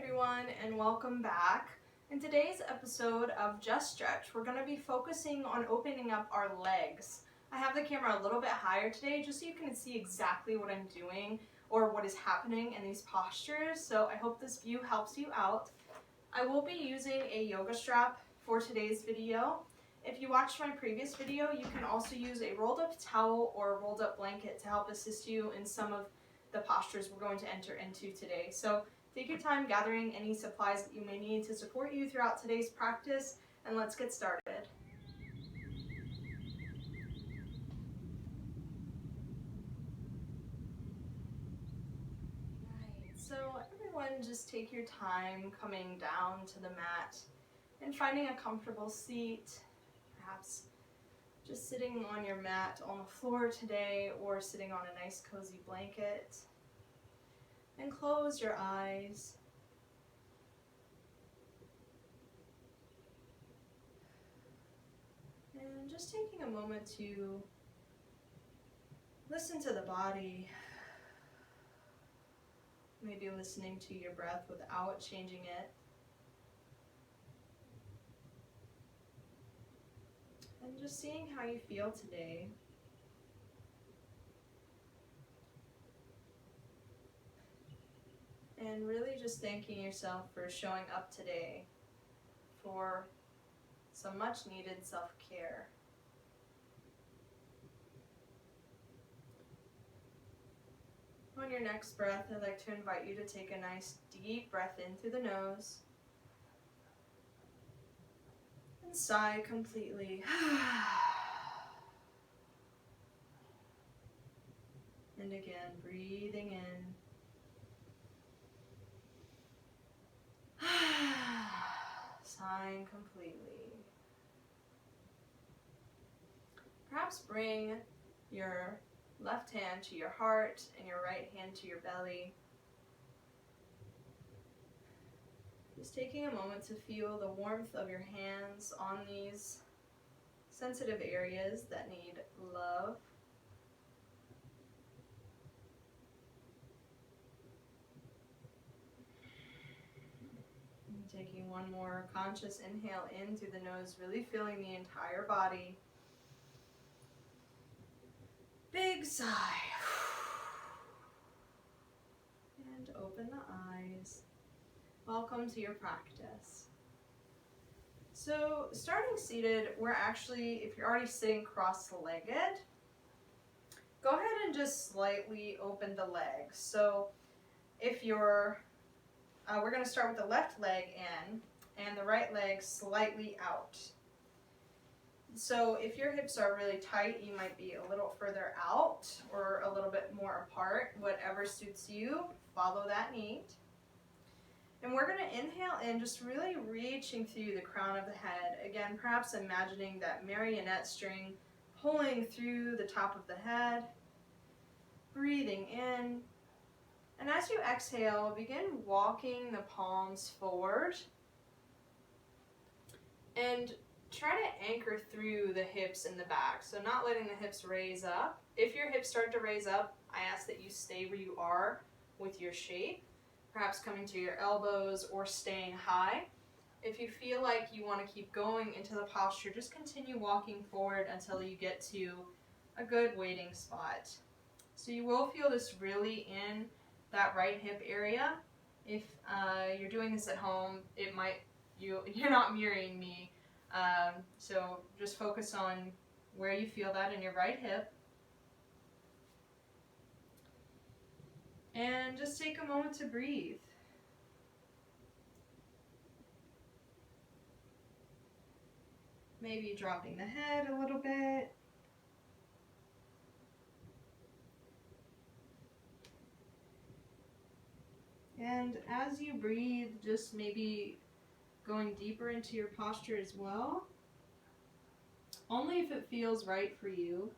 everyone, and welcome back. In today's episode of Just Stretch, we're going to be focusing on opening up our legs. I have the camera a little bit higher today just so you can see exactly what I'm doing or what is happening in these postures, so I hope this view helps you out. I will be using a yoga strap for today's video. If you watched my previous video, you can also use a rolled up towel or a rolled up blanket to help assist you in some of the postures we're going to enter into today. So take your time gathering any supplies that you may need to support you throughout today's practice, and let's get started. Right, so everyone just take your time coming down to the mat and finding a comfortable seat, perhaps just sitting on your mat on the floor today or sitting on a nice cozy blanket. And close your eyes. And just taking a moment to listen to the body, maybe listening to your breath without changing it. And just seeing how you feel today. And really just thanking yourself for showing up today for some much needed self-care. On your next breath, I'd like to invite you to take a nice deep breath in through the nose and sigh completely. And again, breathing in. Sighing completely. Perhaps bring your left hand to your heart and your right hand to your belly. Just taking a moment to feel the warmth of your hands on these sensitive areas that need love. And taking one more conscious inhale in through the nose, really feeling the entire body. Big sigh. And open the eyes. Welcome to your practice. So starting seated, we're actually, if you're already sitting cross-legged, go ahead and just slightly open the legs. So if you're, we're going to start with the left leg in and the right leg slightly out. So if your hips are really tight, you might be a little further out or a little bit more apart. Whatever suits you, follow that need. And we're going to inhale in, just really reaching through the crown of the head. Again, perhaps imagining that marionette string pulling through the top of the head. Breathing in. And as you exhale, begin walking the palms forward. And try to anchor through the hips and the back, so not letting the hips raise up. If your hips start to raise up, I ask that you stay where you are with your shape, perhaps coming to your elbows or staying high. If you feel like you want to keep going into the posture, just continue walking forward until you get to a good waiting spot. So you will feel this really in that right hip area. If you're doing this at home, you're not mirroring me. So just focus on where you feel that in your right hip. And just take a moment to breathe. Maybe dropping the head a little bit. And as you breathe, just maybe going deeper into your posture as well, only if it feels right for you,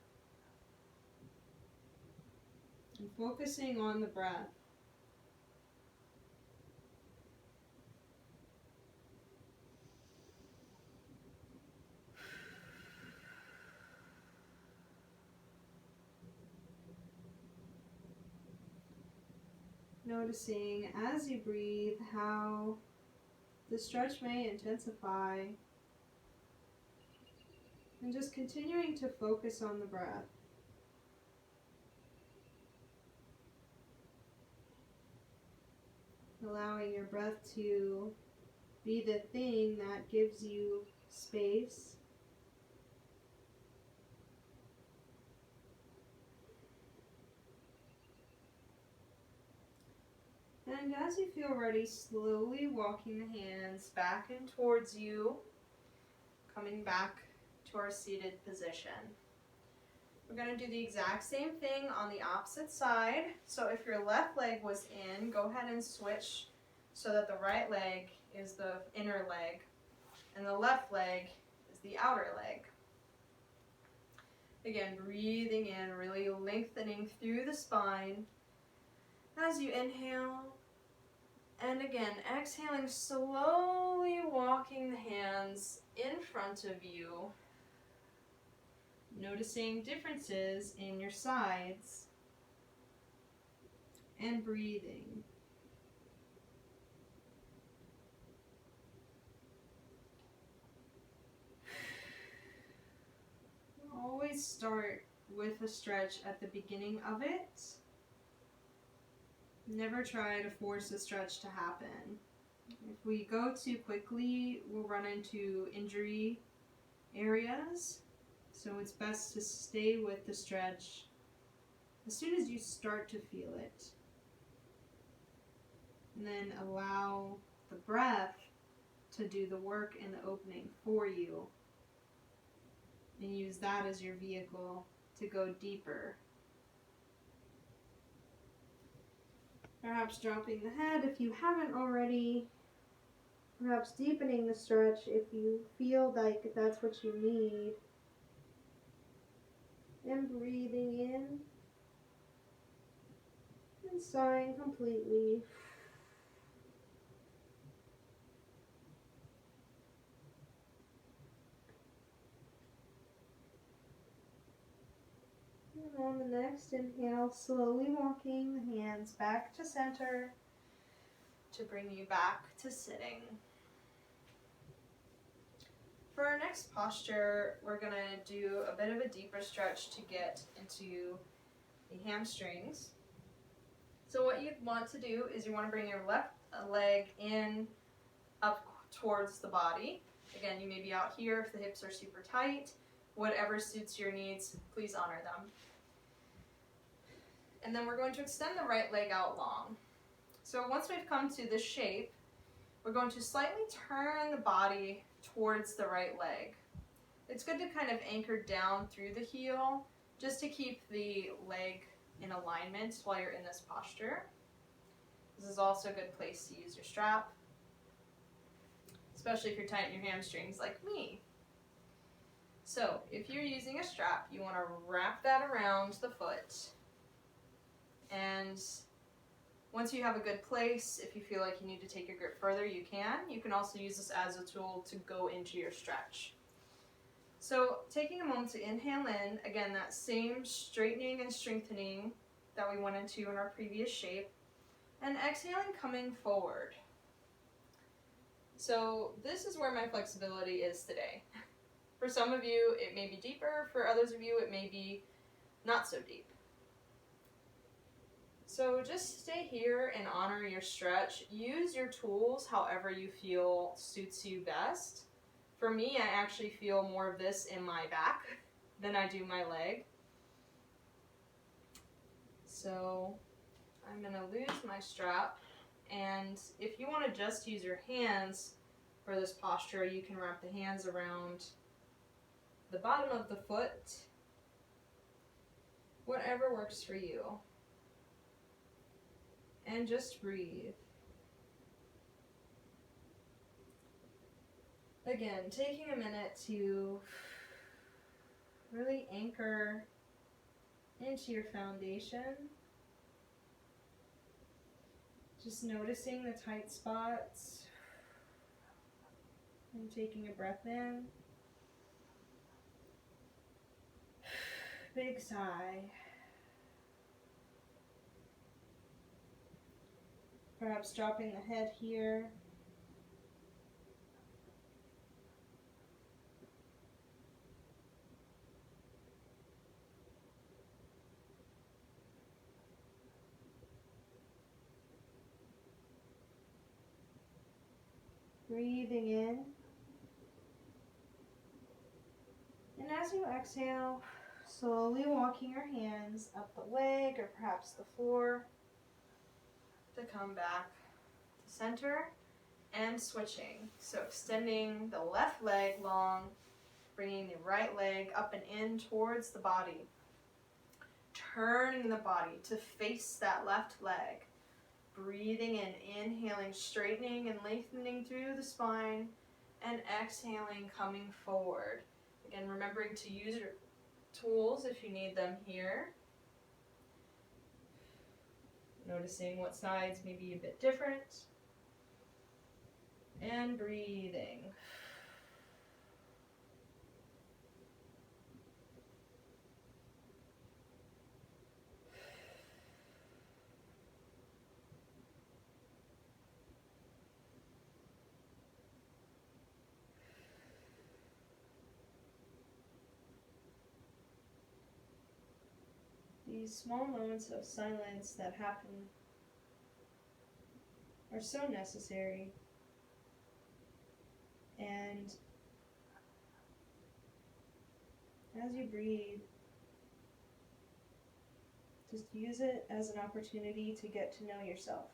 and focusing on the breath. Noticing as you breathe how the stretch may intensify, and just continuing to focus on the breath. Allowing your breath to be the thing that gives you space. And as you feel ready, slowly walking the hands back and towards you, coming back to our seated position. We're going to do the exact same thing on the opposite side. So if your left leg was in, go ahead and switch so that the right leg is the inner leg and the left leg is the outer leg. Again, breathing in, really lengthening through the spine as you inhale. And again, exhaling, slowly walking the hands in front of you. Noticing differences in your sides. And breathing. Always start with a stretch at the beginning of it. Never try to force a stretch to happen. If we go too quickly, we'll run into injury areas. So it's best to stay with the stretch as soon as you start to feel it. And then allow the breath to do the work in the opening for you. And use that as your vehicle to go deeper. Perhaps dropping the head if you haven't already. Perhaps deepening the stretch if you feel like that's what you need. And breathing in. And sighing completely. And on the next inhale, slowly walking the hands back to center to bring you back to sitting. For our next posture, we're going to do a bit of a deeper stretch to get into the hamstrings. So what you want to do is you want to bring your left leg in up towards the body. Again, you may be out here if the hips are super tight. Whatever suits your needs, please honor them. And then we're going to extend the right leg out long. So once we've come to this shape, we're going to slightly turn the body towards the right leg. It's good to kind of anchor down through the heel just to keep the leg in alignment while you're in this posture. This is also a good place to use your strap, especially if you're tight in your hamstrings like me. So if you're using a strap, you want to wrap that around the foot. And once you have a good place, if you feel like you need to take your grip further, you can. You can also use this as a tool to go into your stretch. So taking a moment to inhale in, again, that same straightening and strengthening that we went into in our previous shape, and exhaling, coming forward. So this is where my flexibility is today. For some of you, it may be deeper. For others of you, it may be not so deep. So just stay here and honor your stretch. Use your tools however you feel suits you best. For me, I actually feel more of this in my back than I do my leg. So I'm going to lose my strap. And if you want to just use your hands for this posture, you can wrap the hands around the bottom of the foot. Whatever works for you. And just breathe. Again, taking a minute to really anchor into your foundation. Just noticing the tight spots and taking a breath in. Big sigh. Perhaps dropping the head here. Breathing in. And as you exhale, slowly walking your hands up the leg or perhaps the floor to come back to center and switching. So extending the left leg long, bringing the right leg up and in towards the body. Turning the body to face that left leg. Breathing in, inhaling, straightening and lengthening through the spine, and exhaling, coming forward. Again, remembering to use your tools if you need them here. Noticing what sides may be a bit different. And breathing. These small moments of silence that happen are so necessary, and as you breathe, just use it as an opportunity to get to know yourself.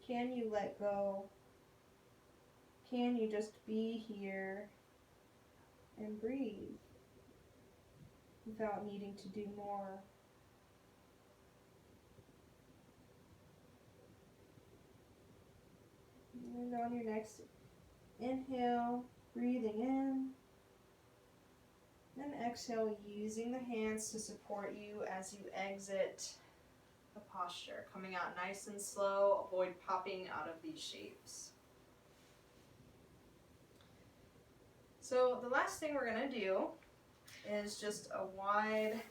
Can you let go? Can you just be here and breathe without needing to do more? And on your next inhale, breathing in, and exhale, using the hands to support you as you exit the posture. Coming out nice and slow, avoid popping out of these shapes. So the last thing we're going to do is just a wide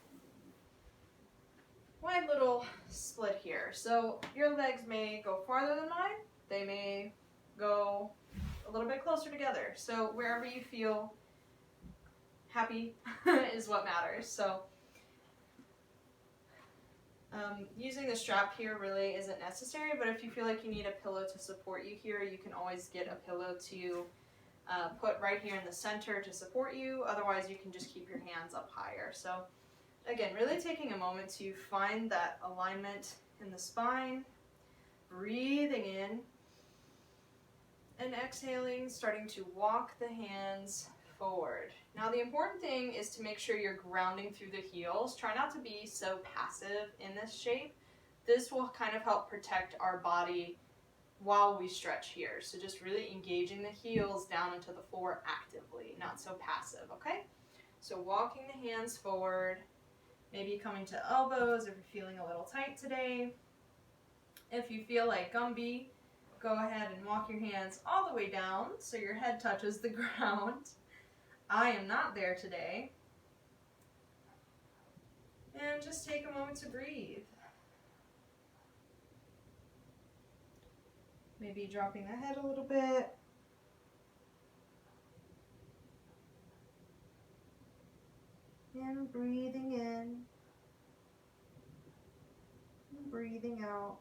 little split here. So your legs may go farther than mine. They may go a little bit closer together. So wherever you feel happy is what matters. So using the strap here really isn't necessary, but if you feel like you need a pillow to support you here, you can always get a pillow to put right here in the center to support you. Otherwise, you can just keep your hands up higher. So again, really taking a moment to find that alignment in the spine, breathing in, and exhaling, starting to walk the hands forward. Now the important thing is to make sure you're grounding through the heels. Try not to be so passive in this shape. This will kind of help protect our body while we stretch here. So just really engaging the heels down into the floor actively, not so passive, okay? So walking the hands forward, maybe coming to elbows if you're feeling a little tight today. If you feel like Gumby, go ahead and walk your hands all the way down so your head touches the ground. I am not there today. And just take a moment to breathe. Maybe dropping the head a little bit. And breathing in. And breathing out.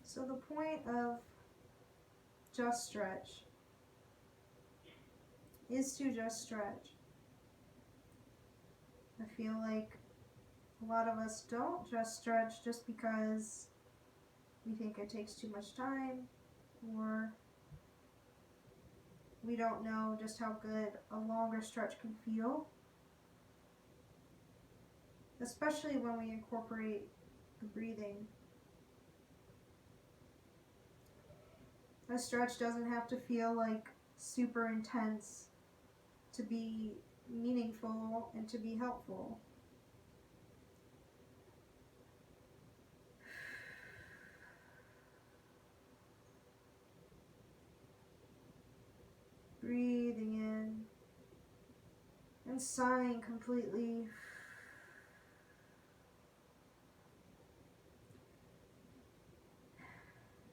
So the point of just stretch is to just stretch. I feel like a lot of us don't just stretch just because we think it takes too much time, or we don't know just how good a longer stretch can feel, especially when we incorporate the breathing. A stretch doesn't have to feel like super intense to be meaningful and to be helpful. Breathing in and sighing completely.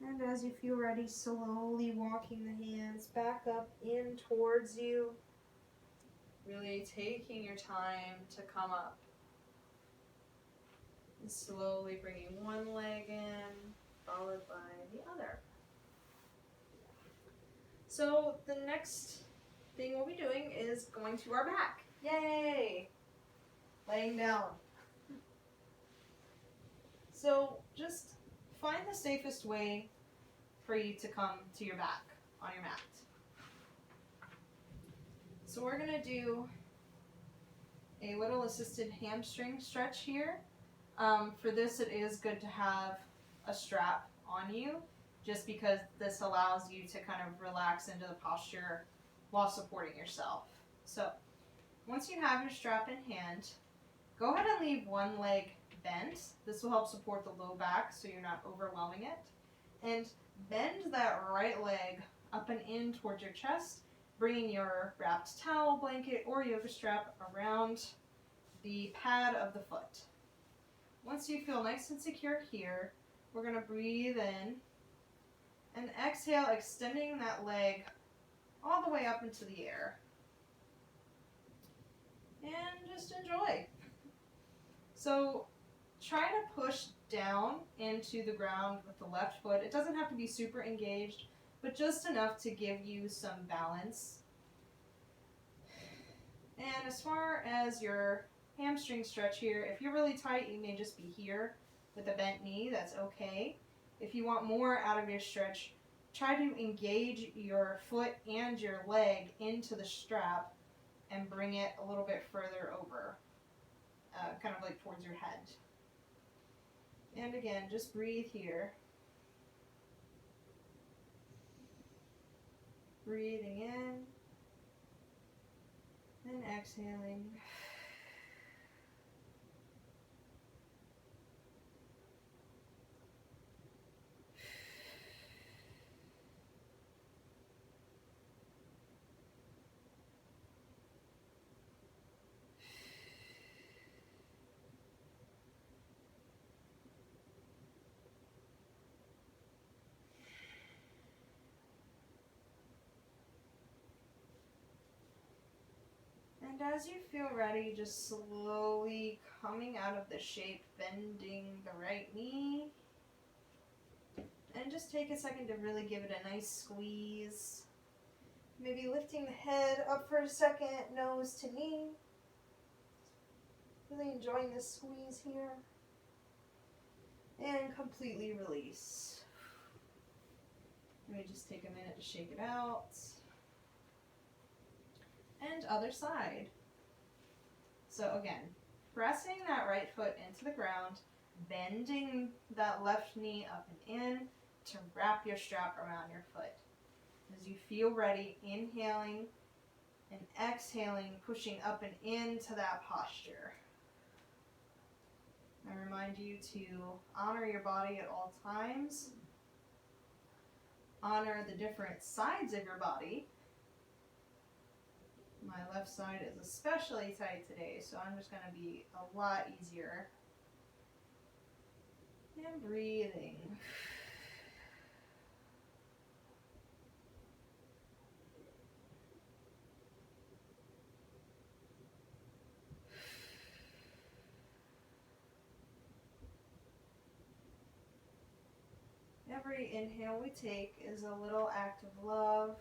And as you feel ready, slowly walking the hands back up in towards you. Really taking your time to come up. And slowly bringing one leg in, followed by the other. So the next thing we'll be doing is going to our back. Yay! Laying down. So just find the safest way for you to come to your back on your mat. So we're going to do a little assisted hamstring stretch here. For this, it is good to have a strap on you, just because this allows you to kind of relax into the posture while supporting yourself. So once you have your strap in hand, go ahead and leave one leg bent. This will help support the low back so you're not overwhelming it. And bend that right leg up and in towards your chest, bringing your wrapped towel, blanket, or yoga strap around the pad of the foot. Once you feel nice and secure here, we're going to breathe in and exhale, extending that leg all the way up into the air. And just enjoy. So try to push down into the ground with the left foot. It doesn't have to be super engaged, but just enough to give you some balance. And as far as your hamstring stretch here, if you're really tight, you may just be here with a bent knee. That's okay. If you want more out of your stretch, try to engage your foot and your leg into the strap and bring it a little bit further over, kind of like towards your head. And again, just breathe here. Breathing in and exhaling. And as you feel ready, just slowly coming out of the shape, bending the right knee. And just take a second to really give it a nice squeeze. Maybe lifting the head up for a second, nose to knee. Really enjoying this squeeze here. And completely release. Let me just take a minute to shake it out. And other side. So again, pressing that right foot into the ground, bending that left knee up and in to wrap your strap around your foot. As you feel ready, inhaling and exhaling, pushing up and into that posture. I remind you to honor your body at all times. Honor the different sides of your body. My left side is especially tight today, so I'm just going to be a lot easier. And breathing. Every inhale we take is a little act of love.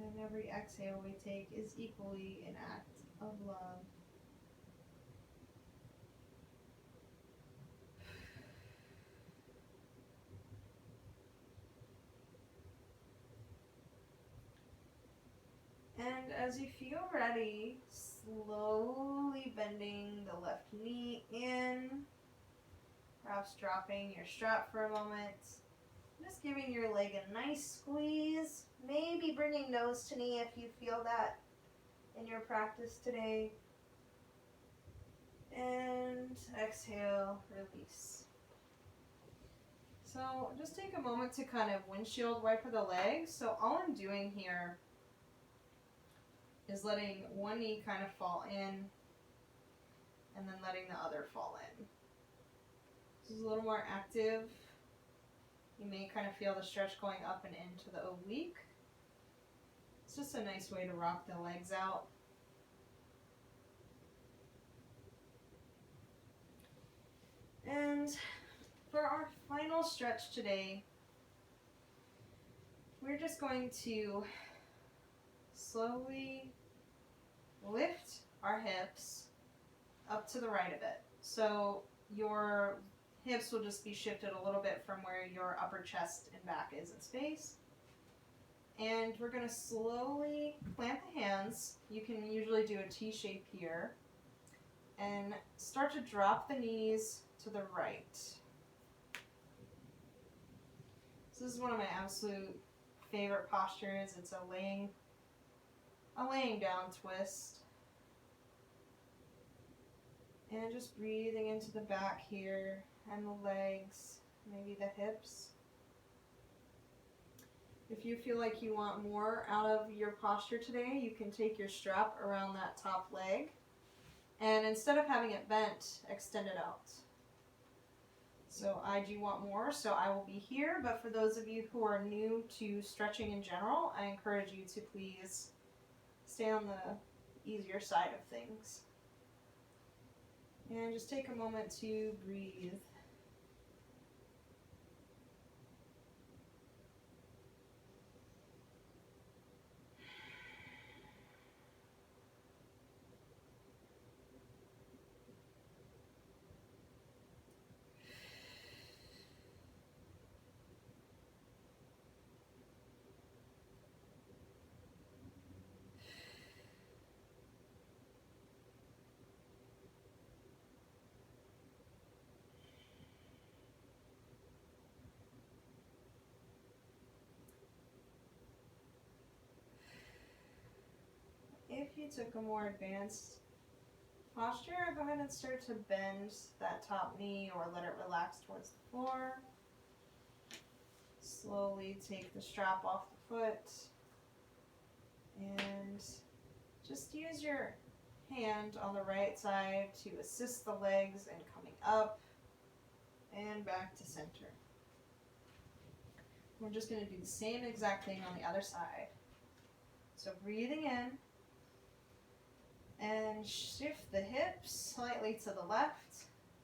And every exhale we take is equally an act of love. And as you feel ready, slowly bending the left knee in, perhaps dropping your strap for a moment. Just giving your leg a nice squeeze, maybe bringing nose to knee if you feel that in your practice today. And exhale, release. So just take a moment to kind of windshield wiper the legs. So all I'm doing here is letting one knee kind of fall in and then letting the other fall in. This is a little more active. You may kind of feel the stretch going up and into the oblique. It's just a nice way to rock the legs out. And for our final stretch today, we're just going to slowly lift our hips up to the right a bit. So your hips will just be shifted a little bit from where your upper chest and back is in space. And we're going to slowly plant the hands. You can usually do a T shape here. And start to drop the knees to the right. So this is one of my absolute favorite postures. It's a laying down twist. And just breathing into the back here and the legs, maybe the hips. If you feel like you want more out of your posture today, you can take your strap around that top leg and instead of having it bent, extend it out. So I do want more, so I will be here, but for those of you who are new to stretching in general, I encourage you to please stay on the easier side of things. And just take a moment to breathe. If you took a more advanced posture, go ahead and start to bend that top knee or let it relax towards the floor. Slowly take the strap off the foot and just use your hand on the right side to assist the legs in coming up and back to center. We're just going to do the same exact thing on the other side. So breathing in and shift the hips slightly to the left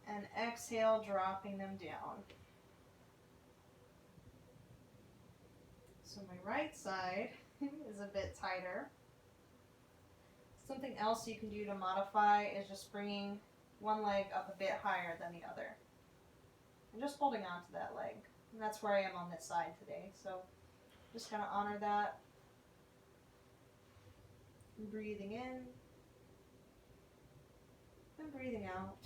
and exhale, dropping them down. So my right side is a bit tighter. Something else you can do to modify is just bringing one leg up a bit higher than the other. And just holding on to that leg. And that's where I am on this side today. So just kind of honor that. And breathing in. And breathing out.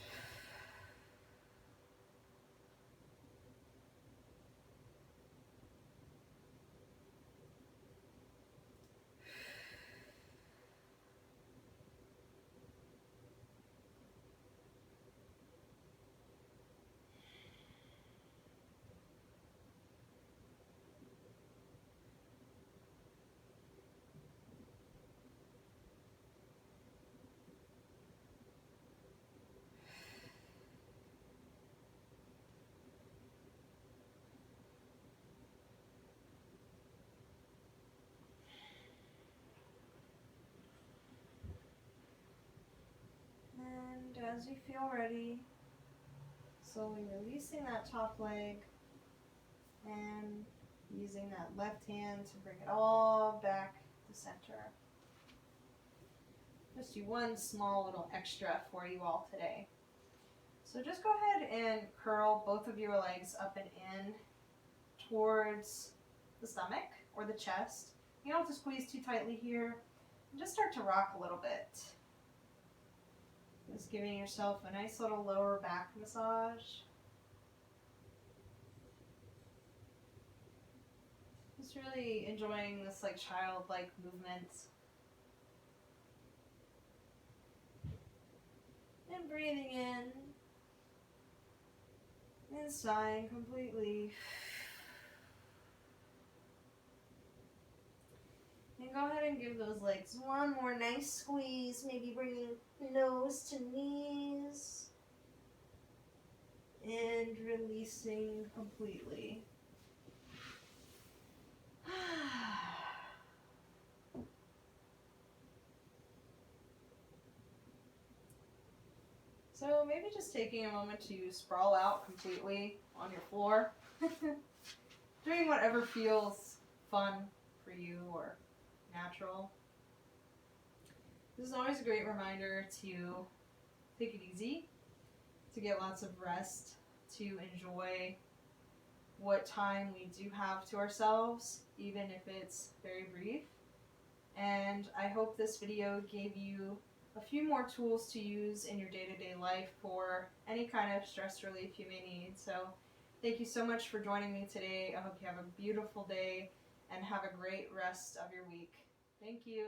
And as you feel ready, slowly releasing that top leg and using that left hand to bring it all back to center. Just do one small little extra for you all today. So just go ahead and curl both of your legs up and in towards the stomach or the chest. You don't have to squeeze too tightly here. And just start to rock a little bit. Just giving yourself a nice little lower back massage. Just really enjoying this like childlike movement. And breathing in. And sighing completely. And go ahead and give those legs one more nice squeeze, maybe bringing nose to knees. And releasing completely. So maybe just taking a moment to sprawl out completely on your floor. Doing whatever feels fun for you or natural. This is always a great reminder to take it easy, to get lots of rest, to enjoy what time we do have to ourselves, even if it's very brief. And I hope this video gave you a few more tools to use in your day-to-day life for any kind of stress relief you may need. So thank you so much for joining me today. I hope you have a beautiful day and have a great rest of your week. Thank you.